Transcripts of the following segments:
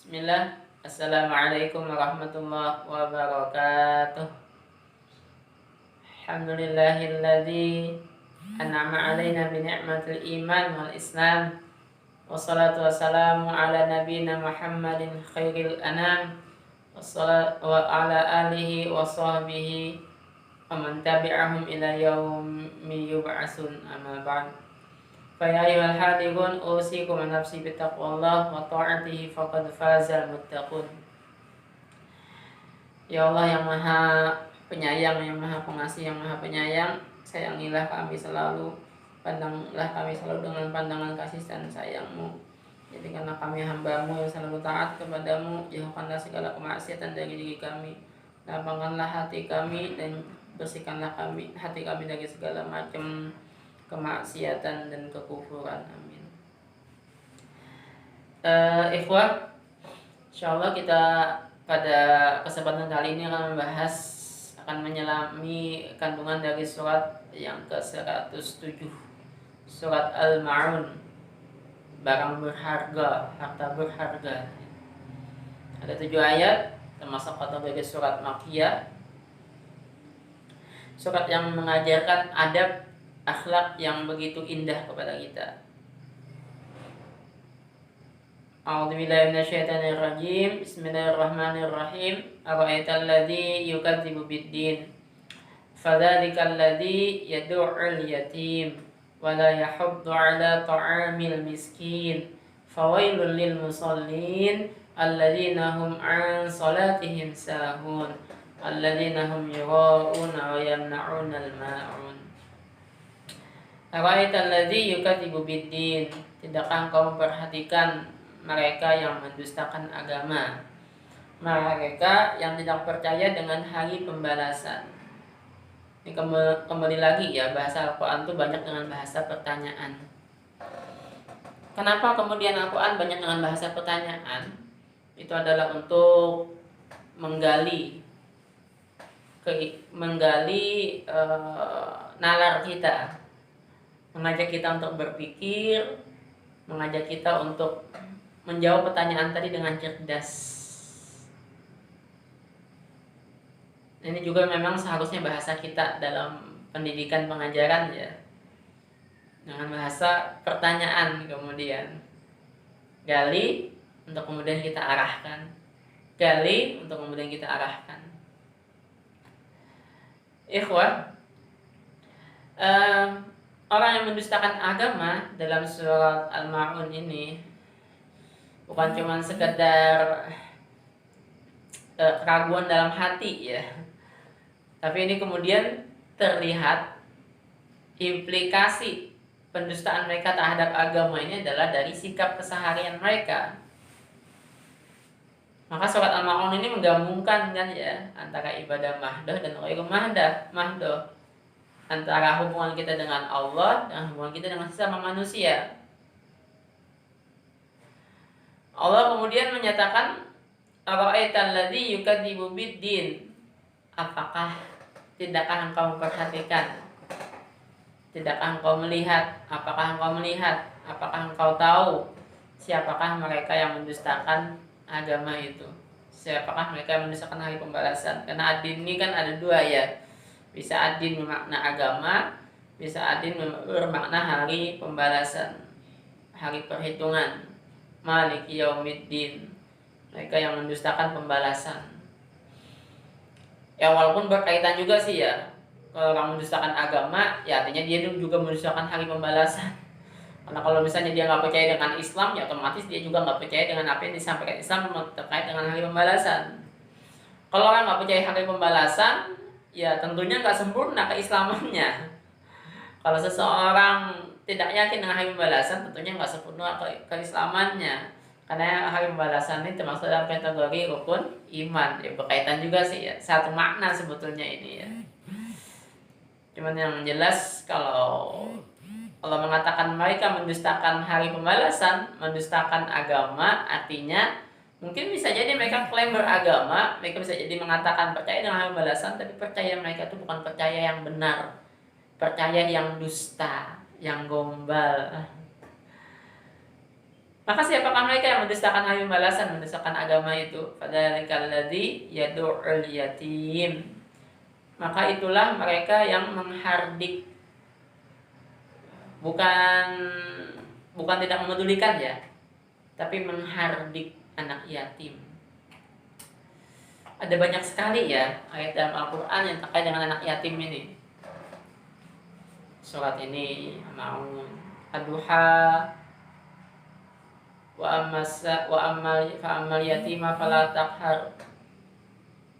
Bismillah. Assalamualaikum warahmatullahi wabarakatuh. Alhamdulillahilladzi an'ama alaina bi ni'matil iman wal islam. Wassalatu wassalamu ala nabiyyina Muhammadin khairil anam. Wassalatu wa ala alihi wa sahbihi wa man tabi'ahum ila yaumi yub'atsun, amma ba'd. Fa ya ayyuhal hadirun usikum wa nafsi bittaqwallah wa ta'atihi faqad fazal muttaqun. Ya Allah yang maha penyayang, yang maha pengasih, yang maha penyayang, sayangilah kami selalu, pandanglah kami selalu dengan pandangan kasih dan sayang-Mu. Jadikanlah kami hamba-Mu yang selalu taat kepadamu. Jauhkanlah segala kemaksiatan dari diri kami. Lapangkanlah hati kami dan bersihkanlah hati kami dari segala macam kemaksiatan dan kekufuran. Amin. Ikhwah, insyaallah kita pada kesempatan kali ini akan menyelami kandungan dari surat yang ke-107, surat Al-Ma'un, barang berharga, harta berharga. Ada 7 ayat, termasuk kategori surat Makkiyah, surat yang mengajarkan adab akhlak yang begitu indah kepada kita. A'udzubillahi minasyaitonir rajim. Bismillahirrahmanirrahim. Ara'aital ladzi yukadzibu biddin. Fadzalikal ladzi yad'ul yatim wa la yahuddu 'ala ta'amil miskin. Fawailul lil musallin alladzina hum 'an salatihim sahun. Alladzina hum yura'una wa yamna'unal ma'un. Ara'aital ladzi yukadzibu biddin. Tidakkah engkau memperhatikan mereka yang mendustakan agama, mereka yang tidak percaya dengan hari pembalasan? Ini kembali lagi ya, bahasa Al-Quran itu banyak dengan bahasa pertanyaan. Kenapa kemudian Al-Quran banyak dengan bahasa pertanyaan? Itu adalah untuk menggali nalar kita, mengajak kita untuk berpikir, mengajak kita untuk menjawab pertanyaan tadi dengan cerdas. Ini juga memang seharusnya bahasa kita dalam pendidikan pengajaran ya, dengan bahasa pertanyaan, kemudian gali untuk kemudian kita arahkan, gali untuk kemudian kita arahkan. Ikhwah, orang yang mendustakan agama dalam surat Al-Ma'un ini bukan cuma sekedar keraguan dalam hati ya, tapi ini kemudian terlihat implikasi pendustaan mereka terhadap agama ini adalah dari sikap keseharian mereka. Maka surat Al-Ma'un ini menggabungkan kan ya, antara ibadah mahdoh dan ghairu mahdoh, antara hubungan kita dengan Allah dan hubungan kita dengan sesama manusia. Allah kemudian menyatakan, ara'aital ladzi yukadzibu biddin. Tidakkah engkau memperhatikan? Tidakkah engkau melihat? Apakah engkau tahu siapakah mereka yang mendustakan agama itu? Siapakah mereka yang mendustakan hari pembalasan? Karena ad-din ini kan ada 2 ya. Bisa ad-din bermakna agama, bisa ad-din bermakna hari pembalasan, hari perhitungan, maliki yaumiddin, mereka yang mendustakan pembalasan. Ya walaupun berkaitan juga sih ya, kalau orang mendustakan agama ya artinya dia juga mendustakan hari pembalasan. Karena kalau misalnya dia nggak percaya dengan Islam, ya otomatis dia juga nggak percaya dengan apa yang disampaikan Islam terkait dengan hari pembalasan. Kalau orang nggak percaya hari pembalasan, ya tentunya nggak sempurna keislamannya. Kalau seseorang tidak yakin dengan hari pembalasan, tentunya nggak sempurna keislamannya. Karena hari pembalasan ini termasuk dalam kategori rukun iman. Ya berkaitan juga sih ya, satu makna sebetulnya ini ya. Cuman yang jelas kalau Allah mengatakan mereka mendustakan hari pembalasan, mendustakan agama, artinya mungkin bisa jadi mereka klaim beragama, mereka bisa jadi mengatakan percaya dengan hari pembalasan, tapi percaya mereka itu bukan percaya yang benar, percaya yang dusta, yang gombal. Maka siapakah mereka yang mendustakan hari pembalasan, mendustakan agama itu? Fadzalikal ladzi yad'ul yatim. Maka itulah mereka yang menghardik, bukan bukan tidak memedulikan ya, tapi menghardik anak yatim. Ada banyak sekali ya ayat dalam Al-Quran yang terkait dengan anak yatim ini. Surat ini Maun, Ad-Duha, wa ammal yatima fala taqhar.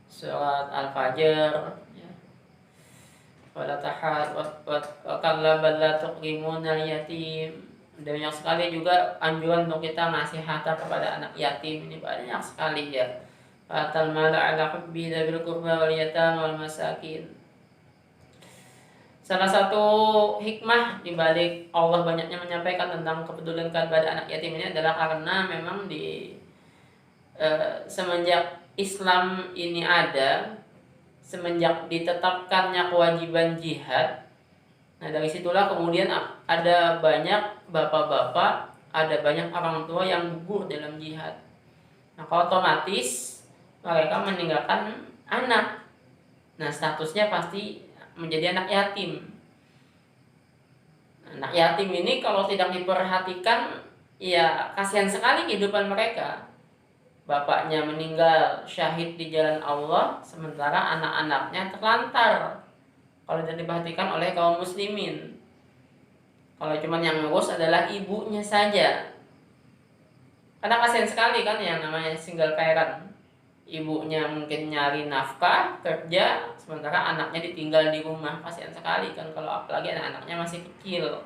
Surat Al-Fajr, ya. Wala tahar wa kalla bal la tuqrimunal yatim. Dan banyak sekali juga anjuran untuk kita ngasih harta kepada anak yatim, ini banyak sekali ya. Atal mala ala hubbi bil qurba wal yatama wal masakin. Salah satu hikmah di balik Allah banyaknya menyampaikan tentang kepedulian kepada anak yatim ini adalah karena memang semenjak Islam ini ada, semenjak ditetapkannya kewajiban jihad, nah dari situlah kemudian ada banyak bapak-bapak, ada banyak orang tua yang gugur dalam jihad. Maka otomatis mereka meninggalkan anak. Nah, statusnya pasti menjadi anak yatim. Anak yatim ini kalau tidak diperhatikan, ya kasihan sekali kehidupan mereka. Bapaknya meninggal syahid di jalan Allah, sementara anak-anaknya terlantar kalau tidak diperhatikan oleh kaum muslimin. Kalau cuma yang ngurus adalah ibunya saja. Karena kasihan sekali kan yang namanya single parent. Ibunya mungkin nyari nafkah, kerja, sementara anaknya ditinggal di rumah. Kasihan sekali kan kalau apalagi anak-anaknya masih kecil.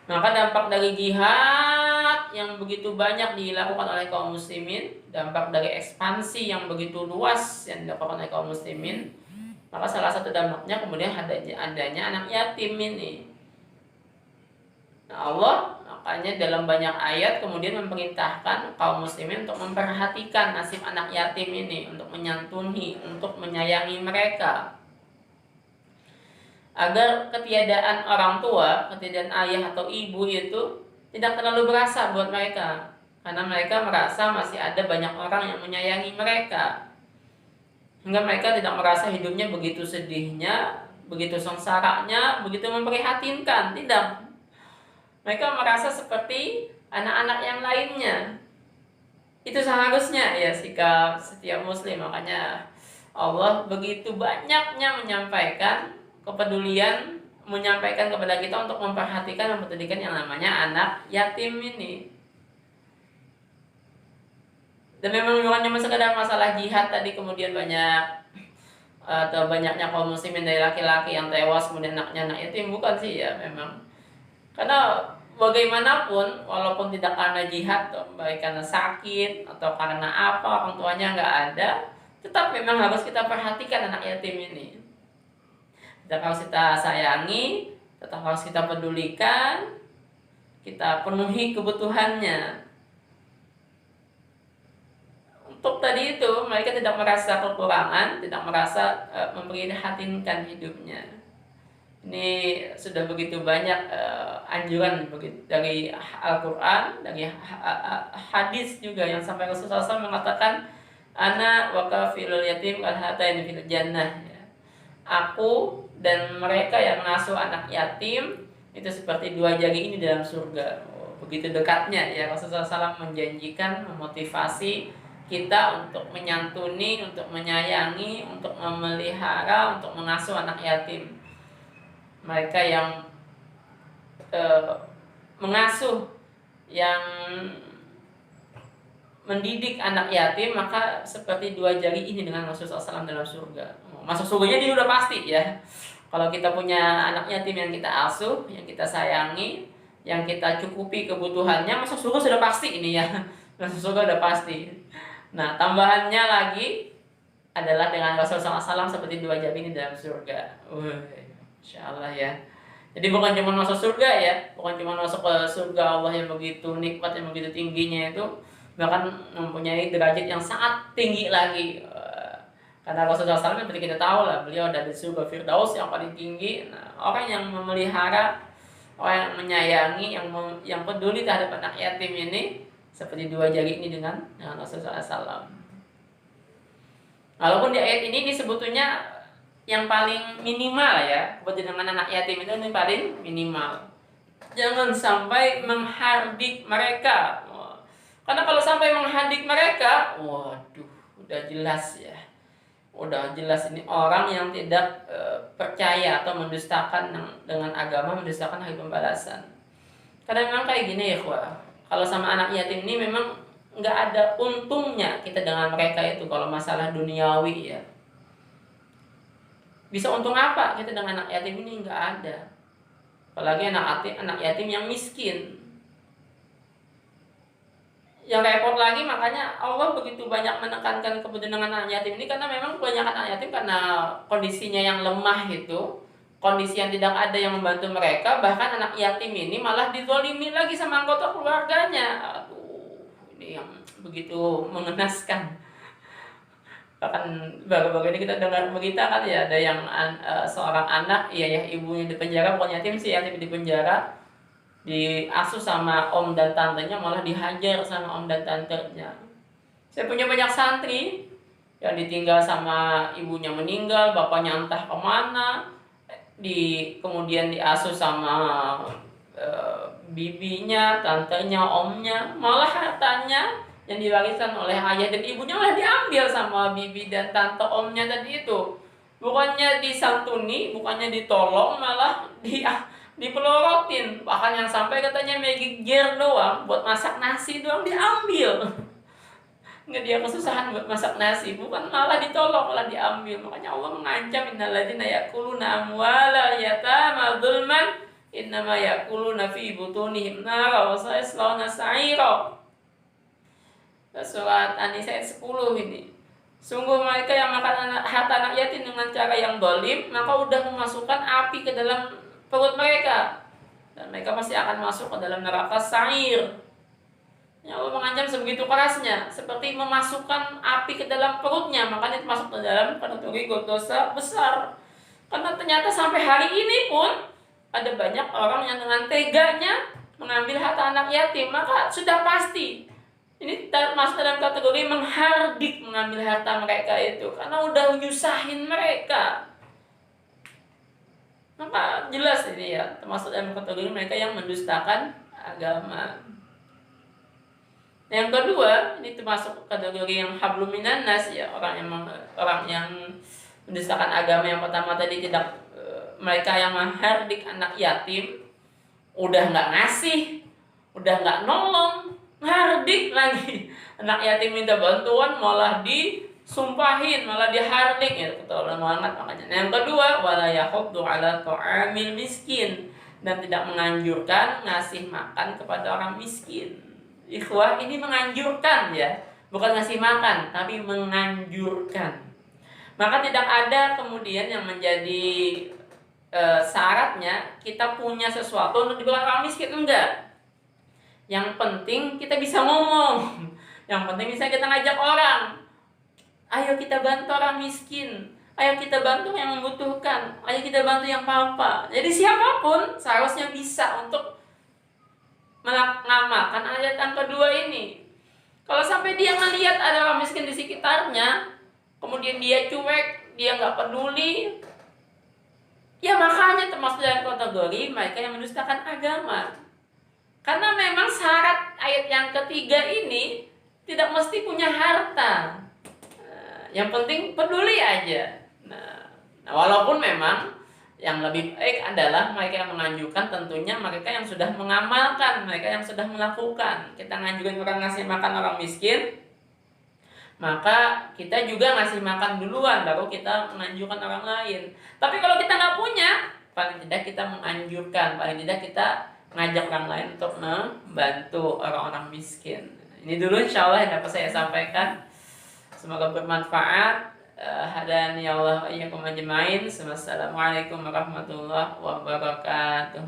Maka dampak dari jihad yang begitu banyak dilakukan oleh kaum muslimin, dampak dari ekspansi yang begitu luas yang dilakukan oleh kaum muslimin, maka salah satu dampaknya kemudian adanya anak yatim ini. Nah, Allah makanya dalam banyak ayat kemudian memerintahkan kaum muslimin untuk memperhatikan nasib anak yatim ini, untuk menyantuni, untuk menyayangi mereka, agar ketiadaan orang tua, ketiadaan ayah atau ibu itu tidak terlalu berasa buat mereka, karena mereka merasa masih ada banyak orang yang menyayangi mereka, hingga mereka tidak merasa hidupnya begitu sedihnya, begitu sengsaranya, begitu memprihatinkan. Tidak, mereka merasa seperti anak-anak yang lainnya. Itu seharusnya ya sikap setiap muslim. Makanya Allah begitu banyaknya menyampaikan kepedulian, menyampaikan kepada kita untuk memperhatikan, mempedulikan yang namanya anak yatim ini. Dan memang bukan cuma sekedar masalah jihad tadi kemudian banyak atau banyaknya kaum muslimin dari laki-laki yang tewas kemudian anaknya anak yatim, bukan sih ya memang. Karena bagaimanapun, walaupun tidak karena jihad, baik karena sakit atau karena apa orang tuanya nggak ada, tetap memang harus kita perhatikan anak yatim ini. Tetap harus kita sayangi, tetap harus kita pedulikan, kita penuhi kebutuhannya. Untuk tadi itu mereka tidak merasa kekurangan, tidak merasa memprihatinkan hidupnya. Ini sudah begitu banyak anjuran dari Al-Quran, dari hadis juga yang sampai Rasulullah SAW mengatakan, ana wa kafilul yatim al-hataini fil jannah. Aku dan mereka yang mengasuh anak yatim itu seperti dua jari ini dalam surga. Begitu dekatnya ya Rasulullah SAW menjanjikan, memotivasi kita untuk menyantuni, untuk menyayangi, untuk memelihara, untuk mengasuh anak yatim. Mereka yang mengasuh, yang mendidik anak yatim, maka seperti dua jari ini dengan Rasulullah SAW dalam surga. Masuk surganya dia udah pasti ya. Kalau kita punya anak yatim yang kita asuh, yang kita sayangi, yang kita cukupi kebutuhannya, masuk surga sudah pasti ini ya. Masuk surga udah pasti. Nah, tambahannya lagi adalah dengan Rasulullah SAW seperti dua jari ini dalam surga. Insyaallah ya. Jadi bukan cuma masuk surga ya, bukan cuma masuk ke surga Allah yang begitu nikmat, yang begitu tingginya itu, bahkan mempunyai derajat yang sangat tinggi lagi. Karena Rasulullah SAW seperti kita tahu lah, beliau ada di surga Firdaus yang paling tinggi. Nah, orang yang memelihara, orang yang menyayangi, yang peduli terhadap anak yatim ini seperti dua jari ini dengan Rasulullah SAW. Walaupun di ayat ini sebetulnya yang paling minimal ya, seperti dengan anak yatim itu yang paling minimal. Jangan sampai menghardik mereka. Karena kalau sampai menghardik mereka, waduh, udah jelas ya. Udah jelas ini orang yang tidak percaya atau mendustakan dengan agama, mendustakan hari pembalasan. Karena memang kayak gini ya, kalau sama anak yatim ini memang nggak ada untungnya kita dengan mereka itu kalau masalah duniawi ya. Bisa untung apa kita dengan anak yatim ini? Nggak ada. Apalagi anak yatim yang miskin. Yang repot lagi, makanya Allah begitu banyak menekankan kemudian dengan anak yatim ini karena memang kebanyakan anak yatim karena kondisinya yang lemah itu, kondisi yang tidak ada yang membantu mereka, bahkan anak yatim ini malah dizolimi lagi sama anggota keluarganya. Aduh, ini yang begitu mengenaskan. Bahkan baru-baru ini kita dengar berita kan ya, ada yang seorang anak, ya ibunya di penjara, bukan yatim sih, yatim di penjara, diasuh sama om dan tantenya, malah dihajar sama om dan tantenya. Saya punya banyak santri yang ditinggal sama ibunya meninggal, bapaknya entah kemana, kemudian diasuh sama bibinya, tantenya, omnya, malah hartanya yang diwariskan oleh ayah dan ibunya malah diambil sama bibi dan tante omnya tadi itu. Bukannya disantuni, bukannya ditolong, malah dipelorotin. Bahkan yang sampai katanya magic jar doang, buat masak nasi doang diambil. Nggak, dia kesusahan buat masak nasi, bukan malah ditolong, malah diambil. Makanya Allah mengancam, innalladzina ya'kuluna amwalal yatama dzulman innama ya'kuluna fi butunihim nara wa sayaslawna sa'ira. Surat An-Nisa ayat 10 ini. Sungguh mereka yang makan harta anak yatim dengan cara yang zalim, maka udah memasukkan api ke dalam perut mereka, dan mereka pasti akan masuk ke dalam neraka sa'ir. Ya Allah mengancam sebegitu kerasnya, seperti memasukkan api ke dalam perutnya, makanya masuk ke dalam kategori dosa besar. Karena ternyata sampai hari ini pun ada banyak orang yang dengan teganya mengambil harta anak yatim, maka sudah pasti ini masuk dalam kategori menghardik mengambil harta mereka itu, karena udah nyusahin mereka. Maka jelas ini ya, termasuk dalam kategori mereka yang mendustakan agama. Yang kedua, ini termasuk kategori yang hablum minan nas ya, orang yang mendustakan agama. Yang pertama tadi mereka yang menghardik anak yatim, udah nggak ngasih, udah nggak nolong, ngardik lagi. Anak yatim minta bantuan malah disumpahin, malah dihardik ya, ketolong banget makanya. Yang kedua, wala yahuddu ala ta'amil miskin, dan tidak menganjurkan ngasih makan kepada orang miskin. Ikhwah, ini menganjurkan ya, bukan ngasih makan, tapi menganjurkan. Maka tidak ada kemudian yang menjadi syaratnya kita punya sesuatu untuk diberikan orang miskin, enggak. Yang penting kita bisa ngomong. Yang penting bisa kita ngajak orang. Ayo kita bantu orang miskin. Ayo kita bantu yang membutuhkan. Ayo kita bantu yang papa. Jadi siapapun seharusnya bisa untuk mengamalkan ayat yang kedua ini. Kalau sampai dia ngelihat ada orang miskin di sekitarnya, kemudian dia cuek, dia nggak peduli, ya makanya termasuk dalam kategori mereka yang mendustakan agama. Karena memang syarat ayat yang ketiga ini tidak mesti punya harta. Yang penting peduli aja. Nah, walaupun memang yang lebih baik adalah mereka yang menganjurkan, tentunya mereka yang sudah mengamalkan, mereka yang sudah melakukan. Kita nganjurin orang ngasih makan orang miskin, maka kita juga ngasih makan duluan, baru kita menganjurkan orang lain. Tapi kalau kita nggak punya, paling tidak kita menganjurkan, paling tidak kita ngajak orang lain untuk membantu orang-orang miskin. Ini dulu insya Allah yang dapat saya sampaikan. Semoga bermanfaat. Hadani ya Allah iyyakum ajmain. Wassalamualaikum warahmatullahi wabarakatuh.